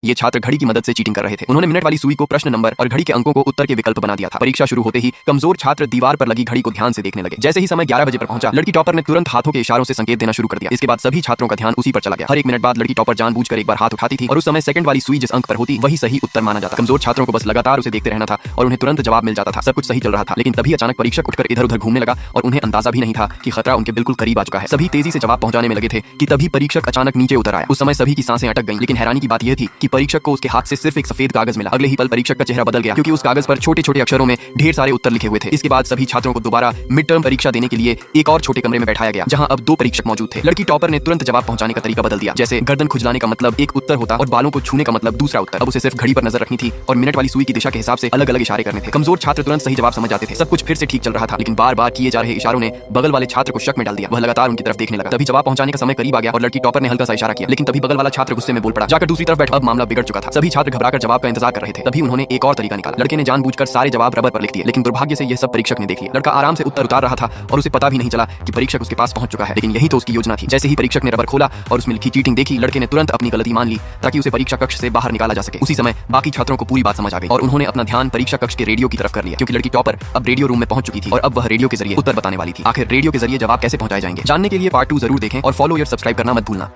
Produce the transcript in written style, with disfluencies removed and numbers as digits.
ये छात्र घड़ी की मदद से चीटिंग कर रहे थे। उन्होंने मिनट वाली सुई को प्रश्न नंबर और घड़ी के अंकों को उत्तर के विकल्प बना दिया था। परीक्षा शुरू होते ही कमजोर छात्र दीवार पर लगी घड़ी को ध्यान से देखने लगे। जैसे ही समय 11 बजे पर पहुंचा, लड़की टॉपर ने तुरंत हाथों के इशारों से संकेत देना शुरू कर दिया। इसके बाद सभी छात्रों का ध्यान उसी पर चला गया। हर 1 मिनट बाद लड़की टॉपर जानबूझकर एक बार हाथ उठाती थी और उस समय सेकंड वाली सुई जिस अंक पर होती वही सही उत्तर माना जाता। कमजोर छात्रों को बस लगातार उसे देखते रहना था और उन्हें तुरंत जवाब मिल जाता था। सब कुछ सही चल रहा था, लेकिन तभी अचानक परीक्षक उठकर इधर-उधर घूमने लगा और उन्हें अंदाजा भी नहीं था कि खतरा उनके बिल्कुल करीब आ चुका है। सभी तेजी से जवाब पहुंचाने में लगे थे कि तभी परीक्षक अचानक नीचे उतर आया। उस समय सभी की सांसें अटक गईं, लेकिन हैरानी की बात यह थी कि परीक्षक को उसके हाथ से सिर्फ एक सफेद कागज मिला। अगले ही पल परीक्षक का चेहरा बदल गया, क्योंकि उस कागज पर छोटे-छोटे अक्षरों में ढेर सारे उत्तर लिखे हुए थे। इसके बाद सभी छात्रों को दोबारा मिड टर्म परीक्षा देने के लिए एक और छोटे कमरे में बैठाया गया, जहां अब 2 परीक्षक मौजूद थे। लड़की टॉपर ने तुरंत जवाब पहुंचाने का तरीका बदल दिया। जैसे गर्दन खुजलाने का मतलब एक उत्तर होता और बालों को छूने का मतलब दूसरा उत्तर। अब उसे सिर्फ घड़ी पर नजर रखनी थी और मिनट वाली सुई की दिशा के हिसाब से अलग-अलग इशारे करने थे। कमजोर छात्र तुरंत सही जवाब समझ जाते थे। सब कुछ फिर से ठीक चल रहा था, लेकिन बार-बार किए जा रहे इशारों ने बगल वाले छात्र को शक में डाल दिया। वह लगातार उनकी तरफ देखने लगा। तभी जवाब पहुंचाने का समय करीब आ गया और लड़की टॉपर ने हल्का सा इशारा किया, लेकिन तभी बगल वाला छात्र गुस्से में बोल पड़ा, जाकर दूसरी तरफ बैठ। अब मामला बिगड़ चुका था। सभी छात्र घबराकर जवाब का इंतजार कर रहे थे। तभी उन्होंने एक और तरीका निकाला। लड़के ने जानबूझकर सारे जवाब रबर पर लिख दिए, लेकिन दुर्भाग्य से यह सब परीक्षक ने देख लिया। लड़का आराम से उत्तर उतार रहा था और उसे पता भी नहीं चला कि परीक्षक उसके पास पहुंच चुका है। लेकिन यही तो उसकी योजना थी। जैसे ही परीक्षक ने रबर खोला और उसमें लिखी चीटिंग देखी, लड़के ने तुरंत अपनी गलती मान ली ताकि उसे परीक्षा कक्ष से बाहर निकाला जा सके। उसी समय बाकी छात्रों को पूरी बात समझ आ गई और उन्होंने अपना ध्यान परीक्षा कक्ष के रेडियो की तरफ कर लिया, क्योंकि लड़की टॉपर अब रेडियो रूम में पहुंच चुकी थी और अब वह रेडियो के जरिए उत्तर बताने वाली थी। आखिर रेडियो के जरिए जवाब कैसे पहुंचाए जाएंगे, जानने के लिए पार्ट 2 जरूर देखें और फॉलो या सब्सक्राइब करना मत भूलना।